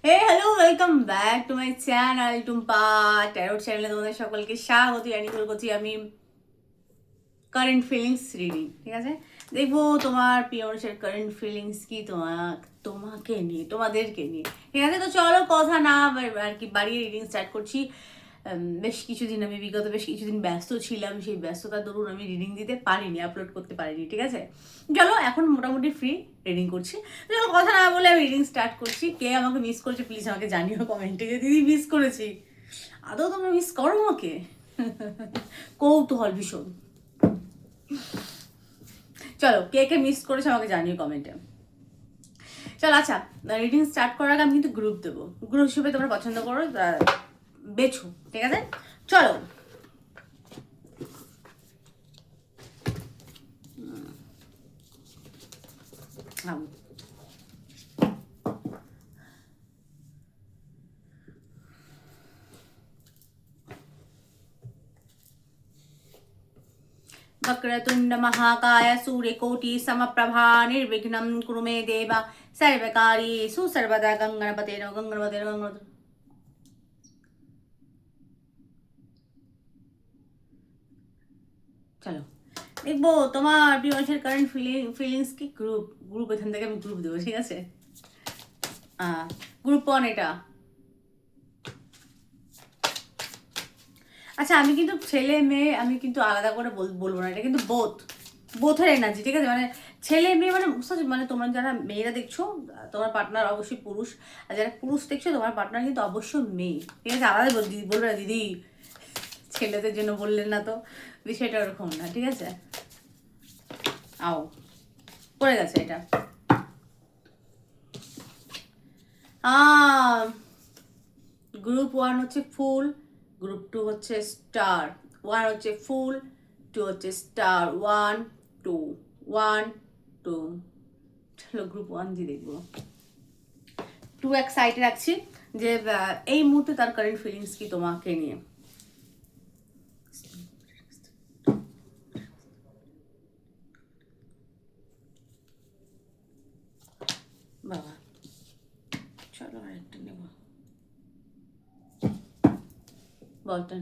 Hey hello, welcome back to my channel Tumpa tarot চ্যানেলে তোমাদের সকলকে স্বাগত জানিয়ে শুরু করছি আমি কারেন্ট ফিলিংস রিডিং। ঠিক আছে, দেখবো তোমার প্রিয় মানুষের কারেন্ট ফিলিংস কি তোমাকে নিয়ে, তোমাদেরকে নিয়ে। ঠিক আছে, তো চলো কথা না আর কি বাড়িয়ে রিডিং স্টার্ট করছি। বেশ কিছুদিন আমি বিগত বেশ কিছুদিন ব্যস্ত ছিলাম, সেই ব্যস্ততার দরুন আমি রিডিং দিতে পারিনি, আপলোড করতে পারিনি। ঠিক আছে, চলো এখন মোটামুটি ফ্রি রিডিং করছি। চলো কথা না বলে আমি রিডিং স্টার্ট করছি। কে আমাকে মিস করছে প্লিজ আমাকে জানিও কমেন্টে যে দিদি মিস করেছি। আদৌ তোমরা মিস করো আমাকে? কৌতূহল ভীষণ। চলো কে কে মিস করেছে আমাকে জানিও কমেন্টে। চলো আচ্ছা, রিডিং স্টার্ট করার আগে আমি কিন্তু গ্রুপ দেবো। গ্রুপ হিসেবে তোমরা পছন্দ করো, বেছো। ঠিক আছে, চলো। वक्रतुंड महाकाय सूर्यकोटि समप्रभा निर्विघ्नं कुरु मे देव सर्वकार्येषु सर्वदा गंगणपते गंगणपते गंगणपते। চলো দেখবো তোমার প্রিয় মানুষের কারেন্ট ফিলিংস কি। গ্রুপ এখান থেকে আমি গ্রুপ দেবো। ঠিক আছে, গ্রুপ 1 এটা। আচ্ছা, আমি কিন্তু ছেলে মেয়ে আমি কিন্তু আলাদা করে বলবো না, এটা কিন্তু বোথের এনার্জি। ঠিক আছে, মানে ছেলে মেয়ে মানে মানে তোমরা যারা মেয়েরা দেখছো তোমার পার্টনার অবশ্যই পুরুষ, আর যারা পুরুষ দেখছো তোমার পার্টনার কিন্তু অবশ্যই মেয়ে। ঠিক আছে, আলাদা বলবে না দিদি ছেলেদের জন্য বললেন না তো, বিষয়টা ওরকম না। ঠিক আছে, আও পড়ে গেছে এটা। গ্রুপ 1 হচ্ছে ফুল, গ্রুপ 2 হচ্ছে স্টার। 1 হচ্ছে ফুল, 2 হচ্ছে স্টার। 1 2 1 2। চলো গ্রুপ 1 দিয়ে দেখবো। 2 এক সাইডে রাখছি যে এই মুহূর্তে তার কারেন্ট ফিলিংস কি তোমাকে নিয়ে। বাবা চলো আরেকটা নেব। বলতেন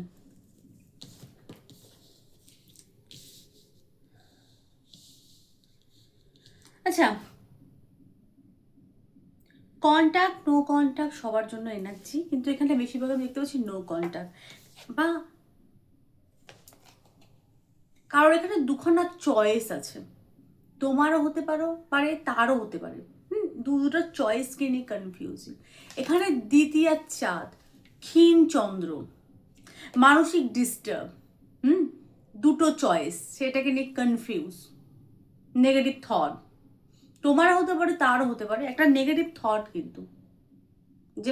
আচ্ছা, কন্ট্যাক্ট নো কন্ট্যাক্ট সবার জন্য এনার্জি, কিন্তু এখানে বেশিরভাগ আমি দেখতে পাচ্ছি নো কন্ট্যাক্ট, বা কারোর এখানে দুখানা চয়েস আছে। তোমারও হতে পারে তারও হতে পারে। দুটো চয়েসকে নিয়ে কনফিউজিং। এখানে দ্বিতীয় চাঁদ, ক্ষীণ চন্দ্র, মানসিক ডিস্টার্ব, দুটো চয়েস, সেটাকে নিয়ে কনফিউজ, নেগেটিভ থট। তোমারও হতে পারে তারও হতে পারে, একটা নেগেটিভ থট কিন্তু, যে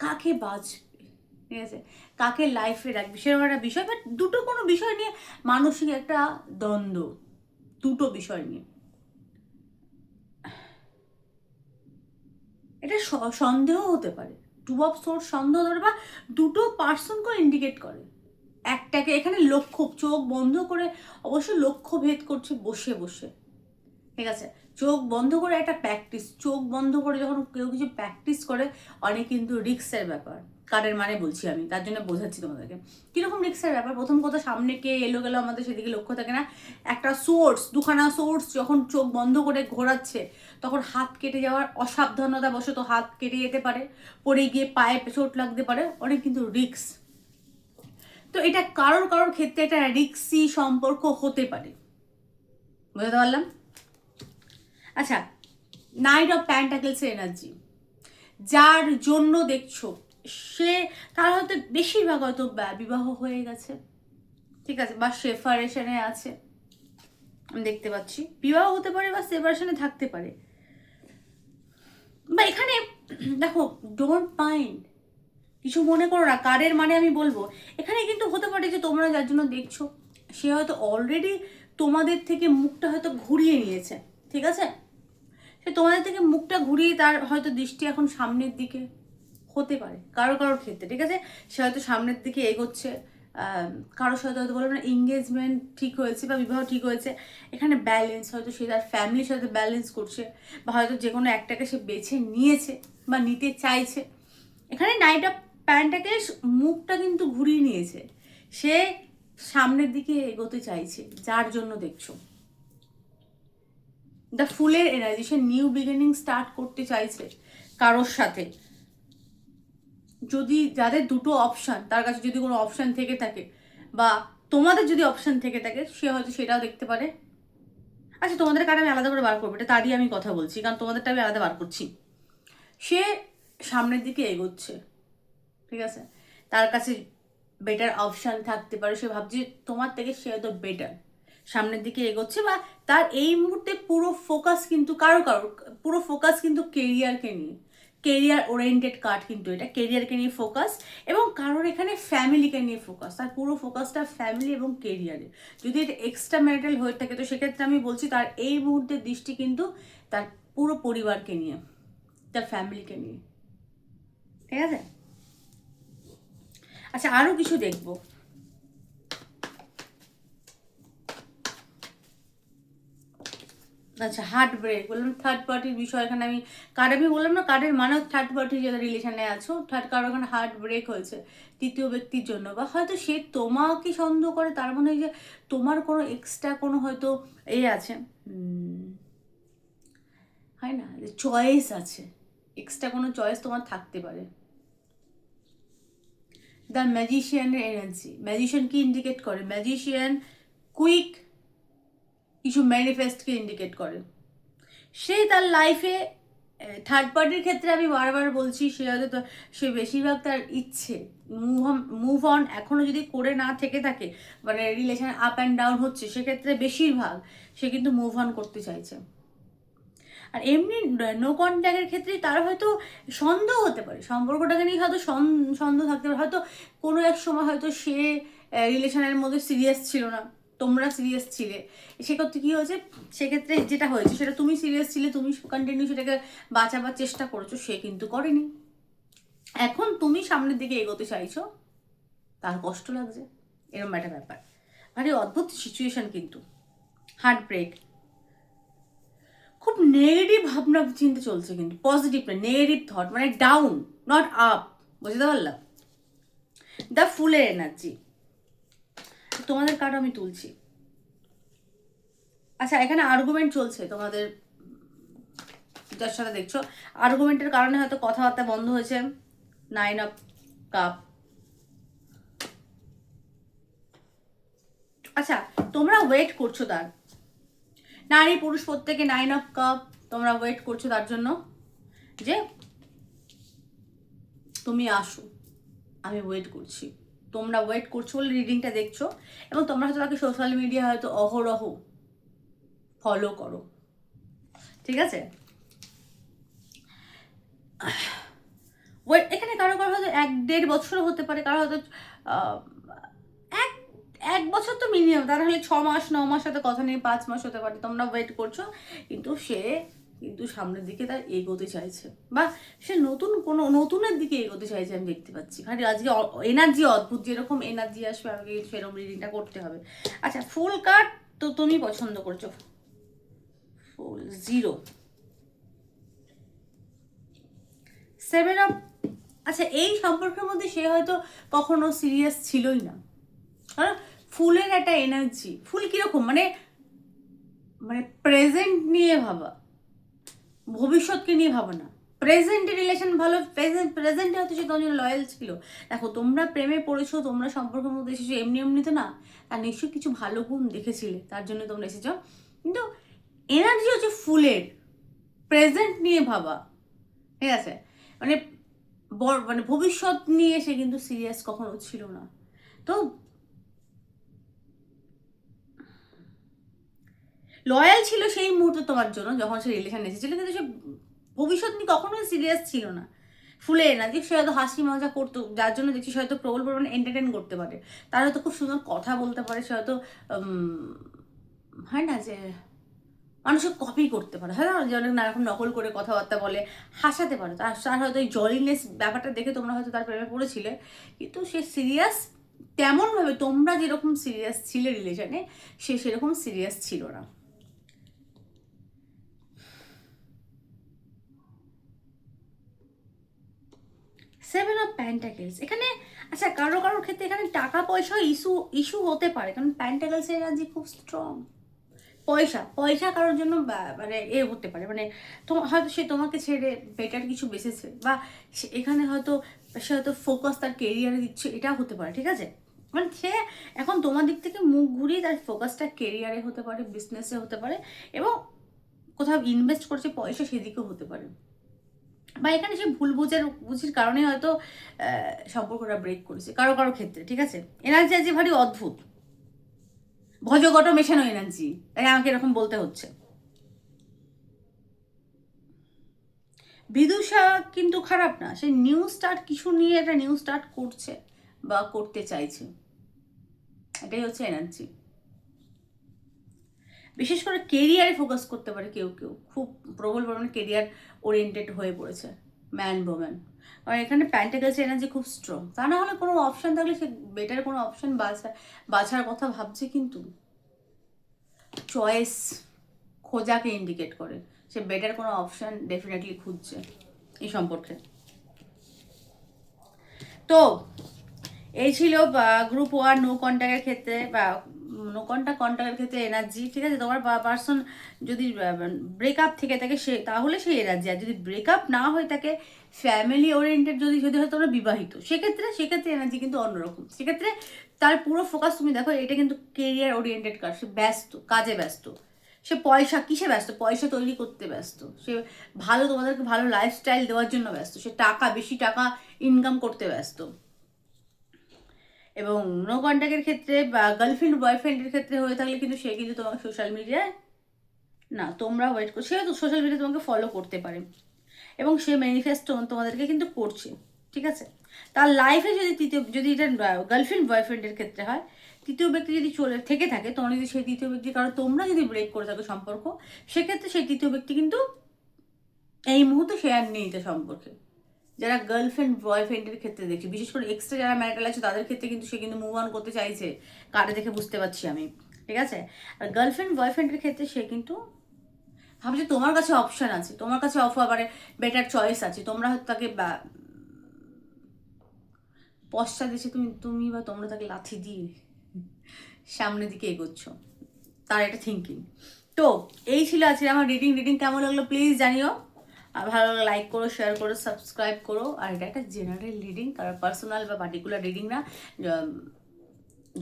কাকে বাঁচবে। ঠিক আছে, কাকে লাইফে রাখবে সেরকম একটা বিষয়, বাট দুটো কোনো বিষয় নিয়ে মানসিক একটা দ্বন্দ্ব, দুটো বিষয় নিয়ে। এটা সন্দেহ হতে পারে, 2 অফ সোর্স সন্দেহ হতে পারে, বা দুটো পার্সনকে ইন্ডিকেট করে। একটাকে এখানে লক্ষ্য, চোখ বন্ধ করে অবশ্যই লক্ষ্য ভেদ করছে বসে বসে। ঠিক আছে, চোখ বন্ধ করে একটা প্র্যাকটিস, চোখ বন্ধ করে যখন কেউ কিছু প্র্যাকটিস করে, অনেক কিন্তু রিক্সের ব্যাপার। কারের মানে বলছি আমি, তার জন্য বোঝাচ্ছি তোমাদেরকে কিরকম রিক্সের ব্যাপার। প্রথম কথা, সামনে কে এলো গেলো আমাদের সেদিকে লক্ষ্য থাকে না। একটা সোর্স, দুখানা সোর্স যখন চোখ বন্ধ করে ঘোরাচ্ছে, তখন হাত কেটে যাওয়ার, অসাবধানতা বশত হাত কেটে যেতে পারে, পড়ে গিয়ে পায়ে চোট লাগতে পারে, অনেক কিন্তু রিক্স। তো এটা কারোর কারোর ক্ষেত্রে একটা রিক্সি সম্পর্ক হতে পারে, বুঝতে পারলাম। আচ্ছা, নাইট অফ প্যান্টাকেলসের এনার্জি, যার জন্য দেখছো সে, তার হয়তো বেশিরভাগ হয়তো বিবাহ হয়ে গেছে। ঠিক আছে, বা সেপারেশনে আছে, আমি দেখতে পাচ্ছি। বিবাহ হতে পারে বা সেপারেশনে থাকতে পারে, বা এখানে দেখো, ডোন্ট মাইন্ড, কিছু মনে করো না। কারের মানে আমি বলবো এখানে কিন্তু হতে পারে যে তোমরা যার জন্য দেখছো সে হয়তো অলরেডি তোমাদের থেকে মুখটা হয়তো ঘুরিয়ে নিয়েছে। ঠিক আছে, সে তোমাদের থেকে মুখটা ঘুরিয়ে তার হয়তো দৃষ্টি এখন সামনের দিকে হতে পারে কারোর কারোর ক্ষেত্রে। ঠিক আছে, সে হয়তো সামনের দিকে এগোচ্ছে, কারোর সাথে হয়তো বলবো না এঙ্গেজমেন্ট ঠিক হয়েছে বা বিবাহ ঠিক হয়েছে, এখানে ব্যালেন্স হয়তো সে তার ফ্যামিলির সাথে ব্যালেন্স করছে, বা হয়তো যে কোনো একটাকে সে বেছে নিয়েছে বা নিতে চাইছে। এখানে নাইট অফ প্যান্টাকে মুখটা কিন্তু ঘুরিয়ে নিয়েছে, সে সামনের দিকে এগোতে চাইছে, যার জন্য দেখছো দ্য ফুলের এনার্জি, সে নিউ বিগিনিং স্টার্ট করতে চাইছে কারোর সাথে। যদি যাদের দুটো অপশান, তার কাছে যদি কোনো অপশান থেকে থাকে বা তোমাদের যদি অপশান থেকে থাকে, সে হয়তো সেটাও দেখতে পারে। আচ্ছা, তোমাদের কারণে আমি আলাদা করে বার করবো, এটা তারই আমি কথা বলছি, কারণ তোমাদেরটা আমি আলাদা বার করছি। সে সামনের দিকে এগোচ্ছে, ঠিক আছে, তার কাছে বেটার অপশান থাকতে পারে, সে ভাবছে তোমার থেকে সে হয়তো বেটার, সামনের দিকে এগোচ্ছে, বা তার এই মুহূর্তে পুরো ফোকাস কিন্তু পুরো ফোকাস কিন্তু কেরিয়ারকে নিয়ে, কেরিয়ার ওরিয়েন্টেড কার্ড কিন্তু এটা, কেরিয়ারকে নিয়ে ফোকাস, এবং কারোর এখানে ফ্যামিলিকে নিয়ে ফোকাস, তার পুরো ফোকাসটা ফ্যামিলি এবং কেরিয়ারে। যদি এটা এক্সট্রা ম্যারিটাল হয়ে থাকে তো সেক্ষেত্রে আমি বলছি তার এই মুহূর্তের দৃষ্টি কিন্তু তার পুরো পরিবারকে নিয়ে, তার ফ্যামিলিকে নিয়ে, ঠিক আছে। আচ্ছা, আরও কিছু দেখবো। আচ্ছা, হার্ট ব্রেক বললাম, থার্ড পার্টির বিষয় এখানে আমি বললাম না, কার্ডের মানে থার্ড পার্টি যারা রিলেশনে আছো, কারো এখানে হার্ট ব্রেক হয়েছে তৃতীয় ব্যক্তির জন্য, বা হয়তো সে তোমাকে সন্দেহ করে, তার মনে হয় যে তোমার কোনো এক্সট্রা কোনো হয়তো আছে, হয় না, যে চয়েস আছে, এক্সট্রা কোনো চয়েস তোমার থাকতে পারে। দ্য ম্যাজিশিয়ানের এনার্জি, ম্যাজিশিয়ান কি ইন্ডিকেট করে? ম্যাজিশিয়ান কুইক কিছু ম্যানিফেস্টকে ইন্ডিকেট করে। সে তার লাইফে থার্ড পার্টির ক্ষেত্রে আমি বারবার বলছি, সে বেশিরভাগ তার ইচ্ছে মুভ অন এখনও যদি করে না থেকে থাকে, মানে রিলেশন আপ অ্যান্ড ডাউন হচ্ছে, সেক্ষেত্রে বেশিরভাগ সে কিন্তু মুভ অন করতে চাইছে। আর এমনি নো কন্ট্যাক্টের ক্ষেত্রে তার হয়তো সন্দেহ হতে পারে, সম্পর্কটাকে নিয়ে হয়তো সন্দেহ থাকতে পারে, হয়তো কোনো এক সময় হয়তো সে রিলেশনের মধ্যে সিরিয়াস ছিল না, তোমরা সিরিয়াস ছিলে, সেক্ষেত্রে কী হয়েছে, সেক্ষেত্রে যেটা হয়েছে সেটা তুমি সিরিয়াস ছিলে, তুমি কন্টিনিউ সেটাকে বাঁচাবার চেষ্টা করেছো, সে কিন্তু করেনি। এখন তুমি সামনের দিকে এগোতে চাইছো, তার কষ্ট লাগছে, এরকম একটা ব্যাপার। ভারী অদ্ভুত সিচুয়েশন কিন্তু। হার্ট ব্রেক, খুব নেগেটিভ ভাবনা চিন্তা চলছে কিন্তু, পজিটিভ না, নেগেটিভ থট, মানে ডাউন নট আপ, বুঝতে পারলাম। দ্য ফুলের এনার্জি, তোমাদের কার্ড আমি তুলছি। আচ্ছা, এখানে আর্গুমেন্ট চলছে তোমাদের যার সাথে দেখছো, আর্গুমেন্টের কারণে হয়তো কথাবার্তা বন্ধ হয়েছে। 9 অফ কাপ, আচ্ছা তোমরা ওয়েট করছো তার, নারী পুরুষ প্রত্যেকে 9 অফ কাপ, তোমরা ওয়েট করছো তার জন্য যে তুমি আসো, আমি ওয়েট করছি, তোমরা ওয়েট করছো বলে রিডিংটা দেখছো, এবং তোমরা হয়তো তাকে সোশ্যাল মিডিয়া হয়তো অহরহ ফলো করো, ঠিক আছে। ওয়েট এখানে কারো হয়তো 1-1.5 বছর হতে পারে, কারো হয়তো এক বছর তো মিনিমাম, তার হলে 6 মাস 9 মাস হয়তো কথা নেই, 5 মাস হতে পারে, তোমরা ওয়েট করছো, কিন্তু সে কিন্তু সামনের দিকে তার এগোতে চাইছে, বা সে নতুনের দিকে এগোতে চাইছে, আমি দেখতে পাচ্ছি। ভাই আজকে এনার্জি অদ্ভুত, যেরকম এনার্জি আসবে আমাকে সেরকম রিডিংটা করতে হবে। আচ্ছা, ফুল কার্ড তো তুমি পছন্দ করছো, ফুল 0, 7 অফ, আচ্ছা এই সম্পর্কের মধ্যে সে হয়তো কখনো সিরিয়াস ছিলই না, কারণ ফুলের একটা এনার্জি, ফুল কিরকম মানে প্রেজেন্ট নিয়ে ভাবা, ভবিষ্যৎকে নিয়ে ভাবা না, প্রেজেন্টে রিলেশন ভালো, প্রেজেন্টে হয়তো সে তোমার জন্য লয়াল ছিল। দেখো, তোমরা প্রেমে পড়েছো, তোমরা সম্পর্কের মধ্যে এসেছো, এমনি তো না, তার নিশ্চয়ই কিছু ভালো গুণ দেখেছিলে, তার জন্য তোমরা এসেছো, কিন্তু এনার্জি হচ্ছে ফুলের, প্রেজেন্ট নিয়ে ভাবা, ঠিক আছে, মানে ভবিষ্যৎ নিয়ে সে কিন্তু সিরিয়াস কখনো ছিল না। তো লয়াল ছিল সেই মুহূর্তে তোমার জন্য যখন সে রিলেশন এসেছিল, কিন্তু সে ভবিষ্যৎ নিয়ে কখনোই সিরিয়াস ছিল না। ফুলে না যে সে হয়তো হাসি মজা করতো, যার জন্য দেখছি সে হয়তো প্রবল পরিমাণে এন্টারটেন করতে পারে, তার হয়তো খুব সুন্দর কথা বলতে পারে, সে হয়তো হয় না যে মানুষকে কপি করতে পারে, হয় না যে অনেক নানারকম নকল করে কথাবার্তা বলে, হাসাতে পারে, তার হয়তো এই জলিনেস ব্যাপারটা দেখে তোমরা হয়তো তার প্রেমে পড়েছিলে, কিন্তু সে সিরিয়াস তেমনভাবে তোমরা যেরকম সিরিয়াস ছিলে রিলেশনে, সে সেরকম সিরিয়াস ছিল না। সেভেন অফ প্যান্টাকেলস এখানে, আচ্ছা কারোর কারোর ক্ষেত্রে এখানে টাকা পয়সা ইস্যু হতে পারে, কারণ প্যান্টাকেলসের এনার্জি খুব স্ট্রং। পয়সা পয়সা কারোর জন্য মানে হতে পারে, মানে হয়তো সে তোমাকে ছেড়ে বেটার কিছু বেসেছে, বা এখানে হয়তো সে হয়তো ফোকাস তার কেরিয়ারে দিচ্ছে, এটা হতে পারে, ঠিক আছে? মানে সে এখন তোমার দিক থেকে মুখ ঘুরিয়ে তার ফোকাসটা কেরিয়ারে হতে পারে, বিজনেসে হতে পারে, এবং কোথাও ইনভেস্ট করছে পয়সা সেদিকেও হতে পারে, বা এখানে সে বুঝির কারণে হয়তো সম্পর্কটা ব্রেক করেছে কারো কারো ক্ষেত্রে, ঠিক আছে? এনার্জি আজ ভারী অদ্ভুত, ভজগট মেশানো এনার্জি, তাই আমাকে এরকম বলতে হচ্ছে। বিদুষা কিন্তু খারাপ না, সে নিউ স্টার্ট কিছু নিয়ে একটা নিউ স্টার্ট করছে বা করতে চাইছে, এটাই হচ্ছে এনার্জি। বিশেষ করে কেরিয়ারে ফোকাস করতে পারে কেউ কেউ, খুব প্রবল পরিমাণে কেরিয়ার ওরিয়েন্টেড হয়ে পড়েছে ম্যান ওম্যান, কারণ এখানে প্যান্টাকেলস এনার্জি খুব স্ট্রং। তা না হলে কোনো অপশান থাকলে সে বেটার কোনো অপশান বাছার কথা ভাবছে, কিন্তু চয়েস খোঁজাকে ইন্ডিকেট করে, সে বেটার কোনো অপশান ডেফিনেটলি খুঁজছে এই সম্পর্কে। তো এই ছিল গ্রুপ ওয়ান নো কন্ট্যাক্টের ক্ষেত্রে, বা নো কন্ট্যাক্টের ক্ষেত্রে এনার্জি, ঠিক আছে? তোমার পার্সন যদি ব্রেকআপ থেকে থাকে সে, তাহলে সেই এনার্জি। আর যদি ব্রেকআপ না হয়ে থাকে, ফ্যামিলি ওরিয়েন্টেড যদি যদি হয় তোমরা বিবাহিত, সেক্ষেত্রে এনার্জি কিন্তু অন্যরকম। সেক্ষেত্রে তার পুরো ফোকাস তুমি দেখো, এটা কিন্তু কেরিয়ার ওরিয়েন্টেড কাজ, সে ব্যস্ত, কাজে ব্যস্ত, সে পয়সা কিসে ব্যস্ত, পয়সা তৈরি করতে ব্যস্ত, সে তোমাদেরকে ভালো লাইফস্টাইল দেওয়ার জন্য ব্যস্ত, সে বেশি টাকা ইনকাম করতে ব্যস্ত। এবং নো কন্ট্যাক্টের ক্ষেত্রে বা গার্লফ্রেন্ড বয়ফ্রেন্ডের ক্ষেত্রে হয়ে থাকলে কিন্তু সে কিন্তু তোমাকে সোশ্যাল মিডিয়ায়, না তোমরা ওয়েট করো, সে তো সোশ্যাল মিডিয়া তোমাকে ফলো করতে পারে, এবং সে ম্যানিফেস্টো তোমাদেরকে কিন্তু করছে, ঠিক আছে? তার লাইফে যদি এটা গার্লফ্রেন্ড বয়ফ্রেন্ডের ক্ষেত্রে হয়, তৃতীয় ব্যক্তি যদি থেকে থাকে, তোমার যদি সেই তৃতীয় ব্যক্তি, কারণ তোমরা যদি ব্রেক করে থাকো সম্পর্ক, সেক্ষেত্রে সেই তৃতীয় ব্যক্তি কিন্তু এই মুহূর্তে শেয়ার নেই এটা সম্পর্কে। যারা গার্লফ্রেন্ড বয়ফ্রেন্ডের ক্ষেত্রে দেখছি, বিশেষ করে এক্সট্রা যারা ম্যারিটাল আছে তাদের ক্ষেত্রে কিন্তু সে কিন্তু মুভ অন করতে চাইছে, কারে দেখে বুঝতে পারছি আমি, ঠিক আছে? আর গার্লফ্রেন্ড বয়ফ্রেন্ডের ক্ষেত্রে সে কিন্তু ভাবছে তোমার কাছে অপশন আছে, তোমার কাছে মানে বেটার চয়েস আছে, তোমরা হয়তো তাকে পশ্চাৎ এসে তুমি বা তোমরা তাকে লাথি দিয়ে সামনের দিকে এগোচ্ছ, তার একটা থিঙ্কিং। তো এই ছিল আজকে আমার রিডিং কেমন লাগলো প্লিজ জানিও, আর ভালো লাগলে লাইক করো, শেয়ার করো, সাবস্ক্রাইব করো। আর এটা একটা জেনারেল রিডিং, কারণ পার্সোনাল বা পার্টিকুলার রিডিং না।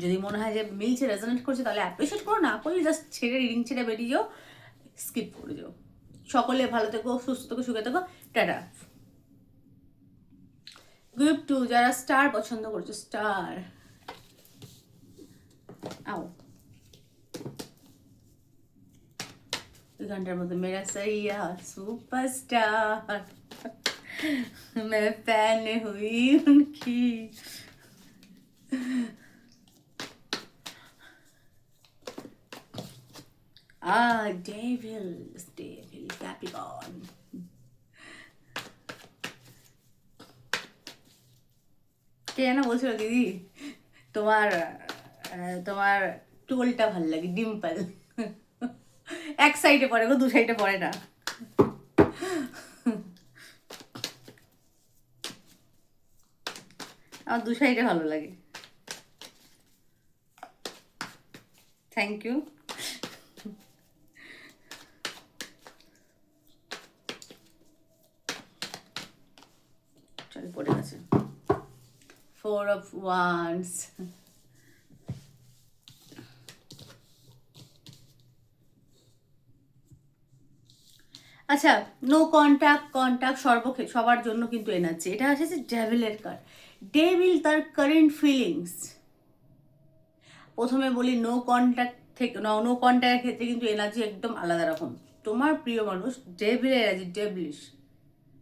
যদি মনে হয় যে মিলছে, রেজোনেট করছে, তাহলে অ্যাপ্রিসিয়েট করো, না করলে জাস্ট রিডিং ছেড়ে বেরিয়ে যাও, স্কিপ করে যাও। সকলে ভালো থেকো, সুস্থ থেকো, সুখে থেকো, টাটা। গ্রুপ 2 যারা স্টার পছন্দ করছো, স্টার आओ घंटे में तो मेरा सैया सुपरस्टार मैं फैन हुई उनकी। Devil Capricorn. কে যেন বলছিল দিদি, তোমার তোমার টোলটা ভাল লাগে, ডিম্পল। এক সাইডে পড়ে গো, দু সাইডে পড়ে না। আমার দু সাইডে ভালো লাগে। Thank you. চল পড়ে গেছে। 4 of Wands। আচ্ছা, নো কন্ট্যাক্ট সবার জন্য কিন্তু এনার্জি। এটা হচ্ছে ডেভিলের কার্ড। ডেভিল তার কারেন্ট ফিলিংস, প্রথমে বলি নো কন্ট্যাক্টের ক্ষেত্রে কিন্তু এনার্জি একদম আলাদা রকম। তোমার প্রিয় মানুষ ডেভিলের এনার্জি, ডেভিলিশ,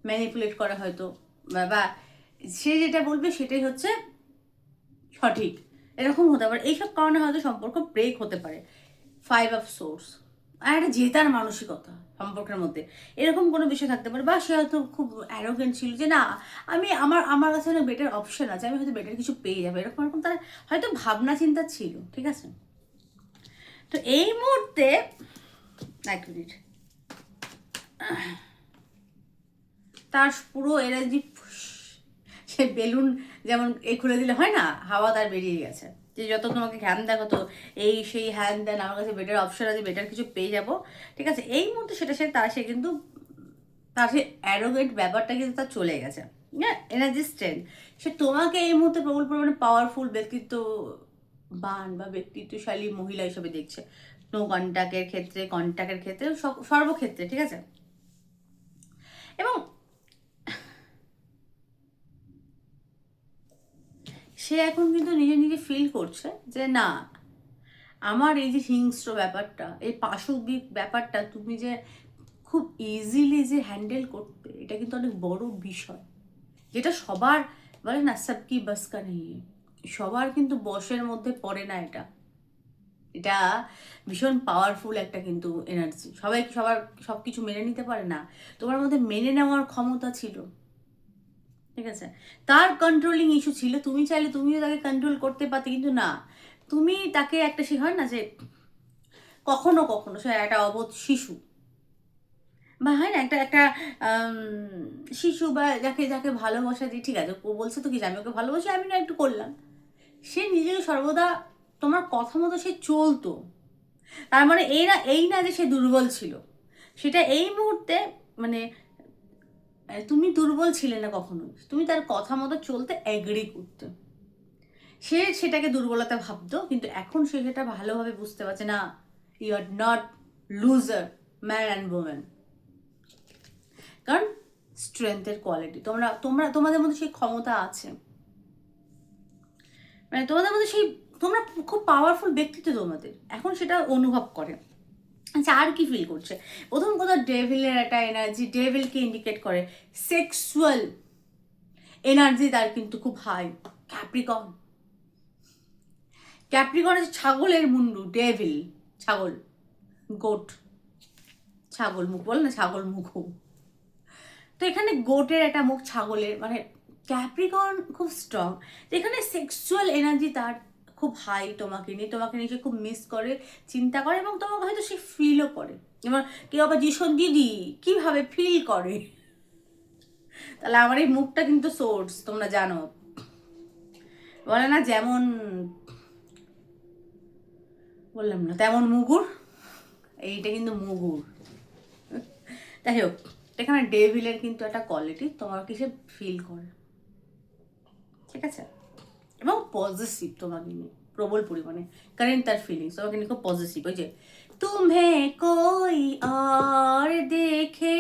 ম্যানিপুলেট করা হয়তো, বা সে যেটা বলবে সেটাই হচ্ছে সঠিক, এরকম হতে পারে। এইসব কারণে হয়তো সম্পর্ক ব্রেক হতে পারে। 5 of Swords, আর একটা জেতার মানসিকতা সম্পর্কের মধ্যে, এরকম কোনো বিষয় থাকতে পারে। বা সে হয়তো খুব অ্যারোগেন্ট ছিল যে না আমি আমার কাছে অনেক বেটার অপশন আছে, আমি হয়তো বেটার কিছু পেয়ে যাবো, এরকম এরকম তার হয়তো ভাবনা চিন্তা ছিল, ঠিক আছে। তো এই মুহূর্তে এক মিনিট, তার পুরো এনার্জি, সে বেলুন যেমন এ খুলে দিলে হয় না, হাওয়া তার বেরিয়ে গেছে। যে যত তোমাকে ঘ্যান দেখাতো এই সেই হ্যান দেন, আমার কাছে বেটার অপশন আছে, বেটার কিছু পেয়ে যাবো, ঠিক আছে, এই মুহূর্তে সেটা সে কিন্তু তার সে অ্যারোগেন্ট ব্যাপারটা কিন্তু তার চলে গেছে। হ্যাঁ, এনার্জি স্ট্রেংথ, সে তোমাকে এই মুহূর্তে প্রবল পরিমাণে পাওয়ারফুল ব্যক্তিত্ব বান বা ব্যক্তিত্বশালী মহিলা হিসেবে দেখছে। নো কন্ট্যাক্টের ক্ষেত্রে সর্বক্ষেত্রে, ঠিক আছে। এবং সে এখন কিন্তু নিজে নিজে ফিল করছে যে না, আমার এই যে হিংস্র ব্যাপারটা, এই পাশবিক ব্যাপারটা তুমি যে খুব ইজিলি যে হ্যান্ডেল করতে, এটা কিন্তু অনেক বড় বিষয়, যেটা সবার বলে না সবকি বাস কা নেই, সবার কিন্তু বশের মধ্যে পড়ে না এটা। এটা ভীষণ পাওয়ারফুল একটা কিন্তু এনার্জি, সবাই সবার সব কিছু মেনে নিতে পারে না, তোমার মধ্যে মেনে নেওয়ার ক্ষমতা ছিল, ঠিক আছে। তার কন্ট্রোলিং ইস্যু ছিল, তুমি চাইলে তুমিও তাকে কন্ট্রোল করতে পারতে, কিন্তু না, তুমি তাকে একটা সে হয় না যে কখনো কখনো সে একটা অবোধ শিশু, বা হয় না একটা একটা শিশু, বা যাকে যাকে ভালোবাসা দিই, ঠিক আছে ও বলছে তো কি যে আমি ওকে ভালোবাসি, আমি না একটু করলাম, সে নিজেকে সর্বদা তোমার কথা মতো সে চলতো। তার মানে এই না যে সে দুর্বল ছিল, সেটা এই মুহূর্তে মানে তুমি দুর্বল ছিলে না কখনোই, তুমি তার কথা মতো চলতে এগ্রি করতে, সে সেটাকে দুর্বলতা ভাবতো, কিন্তু এখন সে সেটা ভালোভাবে বুঝতে পারছে না, you are not loser man and woman. কারণ স্ট্রেংথের কোয়ালিটি তোমাদের মধ্যে সেই ক্ষমতা আছে, মানে তোমাদের মধ্যে সেই তোমরা খুব পাওয়ারফুল ব্যক্তিত্ব তোমাদের, এখন সেটা অনুভব করে। আচ্ছা, আর কি ফিল করছে? প্রথম কথা, ডেভিলের একটা এনার্জি, ডেভিলকে ইন্ডিকেট করে সেক্সুয়াল এনার্জি তার কিন্তু খুব হাই। ক্যাপ্রিকন হচ্ছে ছাগলের মুন্ডু, ডেভিল ছাগল, গোট, ছাগল মুখ বলে না, ছাগল মুখ। তো এখানে গোটের একটা মুখ, ছাগলের, মানে ক্যাপ্রিকন খুব স্ট্রং। এখানে সেক্সুয়াল এনার্জি তার খুব হাই, তোমাকে নিয়ে সে খুব মিস করে, চিন্তা করে, এবং তোমাকে হয়তো সে ফিলও করে। এবার কেউ আবার জিশন দিদি কিভাবে ফিল করে, তাহলে আমার এই মুখটা কিন্তু সোর্স, তোমরা জানো, বলে না যেমন বললাম না তেমন মুগুর, এইটা কিন্তু মুগুর। যাই হোক, এখানে ডেভিলের কিন্তু একটা কোয়ালিটি তোমার কিসে ফিল করে, ঠিক আছে, এবং পজিটিভ তোমাকে নিয়ে প্রবল পরিমাণে, কারেন্ট তার ফিলিংস তোমাকে নিয়ে খুব পজিটিভ। ওই যে তুমে কোই আর দেখে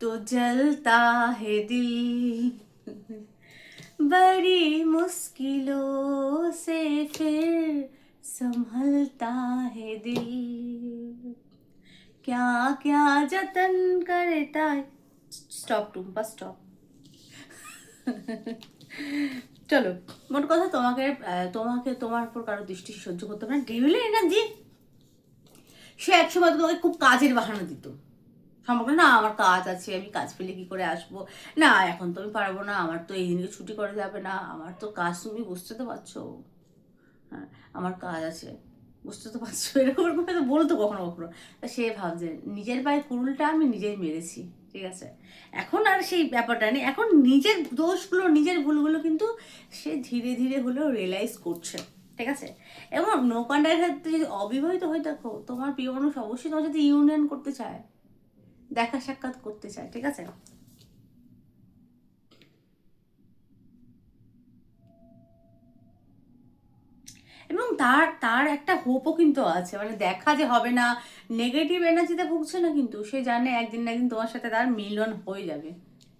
তো জলতা হে দিল, बड़ी मुश्किलों से फिर संभलता है दिल, क्या क्या जतन करता है। Stop Tumpa stop. চলো, মোট কথা, তোমার উপর কারো দৃষ্টি সহ্য করতে পারে না। ডেভিলের এনার্জি, সে একসময় তোমাকে খুব কাজের বাহানা দিত, সম্ভব না, আমার কাজ আছে, আমি কাজ পেলে কি করে আসবো, না এখন তো আমি পারবো না, আমার তো এই দিনকে ছুটি করা যাবে না, আমার তো কাজ, তুমি বুঝতে তো পারছো, হ্যাঁ আমার কাজ আছে, বুঝতে তো পারছো, এরকম এরকম হয়তো বলতো কখনো কখনো। তা সে ভাবছে নিজের পায়ে কুড়ুলটা আমি নিজেই মেরেছি, ঠিক আছে। এখন আর সেই ব্যাপারটা নেই, এখন নিজের দোষগুলো, নিজের ভুলগুলো কিন্তু সে ধীরে ধীরে হলেও রিয়েলাইজ করছে, ঠিক আছে। এবং নো কন্ট্যাক্টের ক্ষেত্রে যদি অবিবাহিত হয়ে থাকো, তোমার প্রিয় মানুষ অবশ্যই তোমার সাথে ইউনিয়ন করতে চায়, দেখা সাক্ষাৎ করতে চায়, ঠিক আছে। এবং তার তার একটা হোপও কিন্তু আছে, মানে দেখা যে হবে না, নেগেটিভ এনার্জিতে ভুগছে না, কিন্তু সে জানে একদিন না একদিন তোমার সাথে তার মিলন হয়ে যাবে।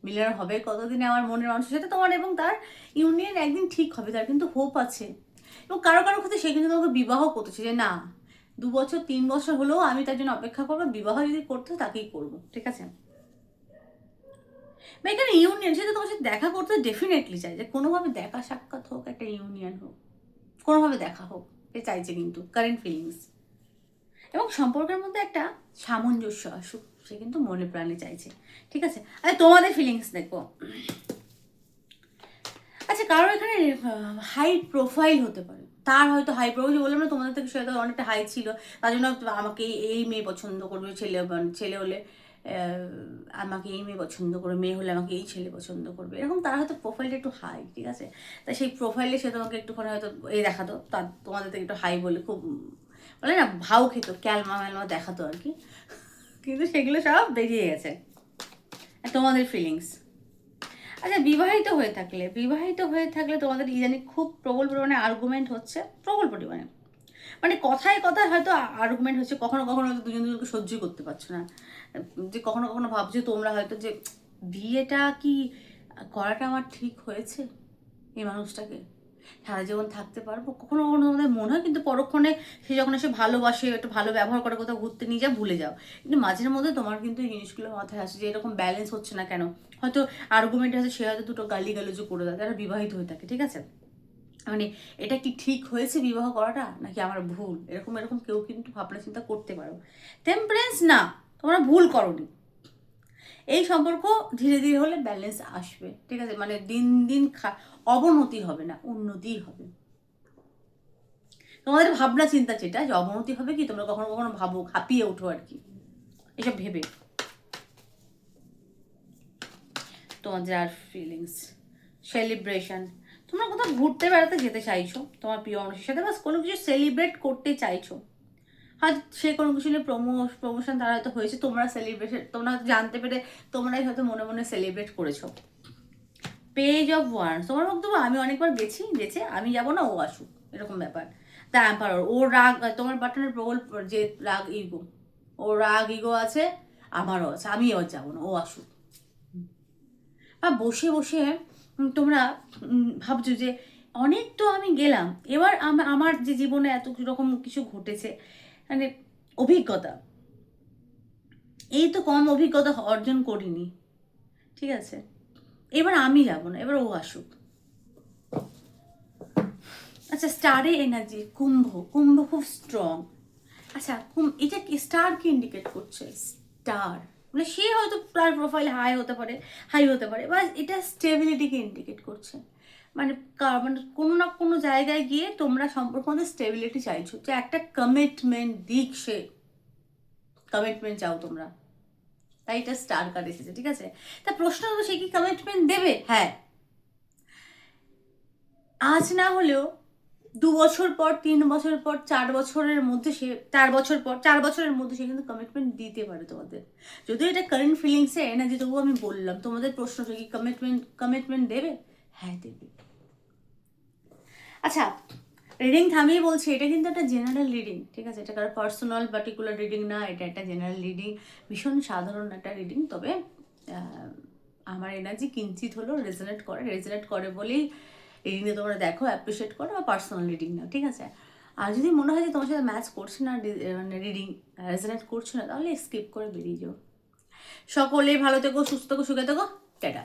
মিলন হবে কতদিনে আমার মনের মানুষের সাথে তোমার, এবং তার ইউনিয়ন একদিন ঠিক হবে, তার কিন্তু হোপ আছে। এবং কারো কারো ক্ষেত্রে সে কিন্তু তোমাকে বিবাহ করতেছে, যে না 2 বছর 3 বছর হলেও আমি তার জন্য অপেক্ষা করবো, বিবাহ যদি করতে হয় তাকেই করবো, ঠিক আছে। বা এখানে ইউনিয়ন, সে তো তোমার সাথে দেখা করতে ডেফিনেটলি চাই, যে কোনোভাবে দেখা সাক্ষাৎ হোক, একটা ইউনিয়ন হোক, কোনোভাবে দেখা হোক, এ চাইছে কিন্তু কারেন্ট ফিলিংস। এবং সম্পর্কের মধ্যে একটা সামঞ্জস্য আসুক, সে কিন্তু মনে প্রাণে চাইছে, ঠিক আছে? আরে তোমাদের ফিলিংস দেখো। আচ্ছা, কারো এখানে হাই প্রোফাইল হতে পারে, তার হয়তো হাই প্রোফাইল, বললাম না তোমাদের থেকে সে হয়তো অনেকটা হাই ছিল, তার জন্য আমাকে এই মেয়ে পছন্দ করবে, ছেলে হলে আমাকে এই মেয়ে পছন্দ করবে, মেয়ে হলে আমাকে এই ছেলে পছন্দ করবে, এরকম তার হয়তো প্রোফাইলটা একটু হাই, ঠিক আছে? তাই সেই প্রোফাইলে সে তোমাকে একটুখানি হয়তো এই দেখাতো, তার তোমাদের থেকে একটু হাই বলে, খুব বলে না ভাও খেত, ক্যালমা ম্যালমা দেখাতো আর কি, কিন্তু সেগুলো সব বেরিয়ে গেছে। তোমাদের ফিলিংস। আচ্ছা, বিবাহিত হয়ে থাকলে তোমাদের ইদানিং খুব প্রবল পরিমাণে আর্গুমেন্ট হচ্ছে, প্রবল পরিমাণে, মানে কথায় কথায় হয়তো আর্গুমেন্ট হচ্ছে, কখনো কখনো হয়তো দুজনকে সহ্য করতে পারছো না, যে কখনো কখনো ভাবছো তোমরা হয়তো যে বিয়েটা কি করাটা আমার ঠিক হয়েছে, এই মানুষটাকে সারা জীবন থাকতে পারবো, কখনো কখনো তোমাদের মনে হয়, কিন্তু পরক্ষণে সে যখন এসে ভালোবাসে, একটু ভালো ব্যবহার করে, কোথাও ঘুরতে নিয়ে যা ভুলে যাও, কিন্তু মাঝের মধ্যে তোমার কিন্তু এই জিনিসগুলো মাথায় আসে যে এরকম ব্যালেন্স হচ্ছে না কেন, হয়তো আর্গুমেন্ট আছে, সে হয়তো দুটো গালিগালাজও করে দেয়, যারা বিবাহিত হয়ে থাকে, ঠিক আছে? মানে এটা কি ঠিক হয়েছে বিবাহ করাটা, নাকি আমার ভুল, এরকম এরকম কেউ কিন্তু ভাবনা চিন্তা করতে পারো। টেম্পারেন্স না, তোমরা ভুল করোনি, এই সম্পর্ক ধীরে ধীরে হলে ব্যালেন্স আসবে, ঠিক আছে? মানে দিন দিন অবনতি হবে না, উন্নতিই হবে। তোমাদের ভাবনা চিন্তা যেটা, যে অবনতি হবে কি, তোমরা কখনো কখনো ভাবো, হাঁপিয়ে ওঠো আর কি এসব ভেবে। তোমাদের আর ফিলিংস, সেলিব্রেশন, তোমরা কোথাও ঘুরতে বেড়াতে যেতে চাইছো তোমার প্রিয় মানুষের সাথে, বাস কোনো কিছু সেলিব্রেট করতে চাইছো, হয়তো সে কোনো কিছু নিয়ে প্রমোশন তারা হয়তো হয়েছে, তোমরা সেলিব্রেশন, তোমরা হয়তো জানতে পেরে তোমরাই হয়তো মনে মনে সেলিব্রেট করেছো। পেজ অফ ওয়ান্স, তোমার বক্তব্য, আমি অনেকবার গেছে, আমি যাবো না, ও আসুক, এরকম ব্যাপার। দ্য এম্পারার, ওর রাগ, তোমার পার্টনারের প্রবল যে রাগ ইগো, ওর রাগ ইগো আছে, আমারও আছে, আমি এবার যাবো না, ও আসুক। বা বসে বসে তোমরা ভাবছো যে অনেক তো আমি গেলাম, এবার আমার যে জীবনে এত রকম কিছু ঘটেছে, মানে অভিজ্ঞতা, এই তো কম অভিজ্ঞতা অর্জন করিনি, ঠিক আছে? এবার আমি যাব না, এবার ও আসুক। আচ্ছা, স্টারে এনার্জি, কুম্ভ খুব স্ট্রং। আচ্ছা, এটা কি স্টার কি ইন্ডিকেট করছে? স্টার মানে সে হয়তো তার প্রোফাইল হাই হতে পারে, বা এটা স্টেবিলিটিকে ইন্ডিকেট করছে, মানে মানে কোনো না কোনো জায়গায় গিয়ে তোমরা সম্পর্ক মধ্যে স্টেবিলিটি চাইছো, যে একটা কমিটমেন্ট দিক, সে কমিটমেন্ট চাও তোমরা, তাই এটা স্টার কার্ড এসেছে, ঠিক আছে? তা প্রশ্ন হলো, সে কি কমিটমেন্ট দেবে? হ্যাঁ, আজ না হলেও 2 বছর পর, 3 বছর পর, 4 বছরের মধ্যে সে, 4 বছর পর, 4 বছরের মধ্যে সে কিন্তু কমিটমেন্ট দিতে পারে তোমাদের। যদিও এটা কারেন্ট ফিলিংসে এনার্জি, তবুও আমি বললাম, তোমাদের প্রশ্ন, সে কি কমিটমেন্ট দেবে? হ্যাঁ, দেবে। আচ্ছা, রিডিং থামিয়ে বলছি, এটা কিন্তু একটা জেনারেল রিডিং, ঠিক আছে? এটা কারো পার্সোনাল পার্টিকুলার রিডিং না, এটা একটা জেনারেল রিডিং, ভীষণ সাধারণ একটা রিডিং, তবে আমার এনার্জি কিঞ্চিত হলেও রেজোনেট করে বলেই রিডিংটা তোমরা দেখো, অ্যাপ্রিসিয়েট করো, বা পার্সোনাল রিডিং নাও, ঠিক আছে? আর যদি মনে হয় যে তোমার সাথে ম্যাচ করছে না, মানে রিডিং রেজোনেট করছে না, তাহলে স্কিপ করে বেরিয়ে যাও। সকলেই ভালো থেকো, সুস্থ থেকো, সুখে থেকো, টাটা।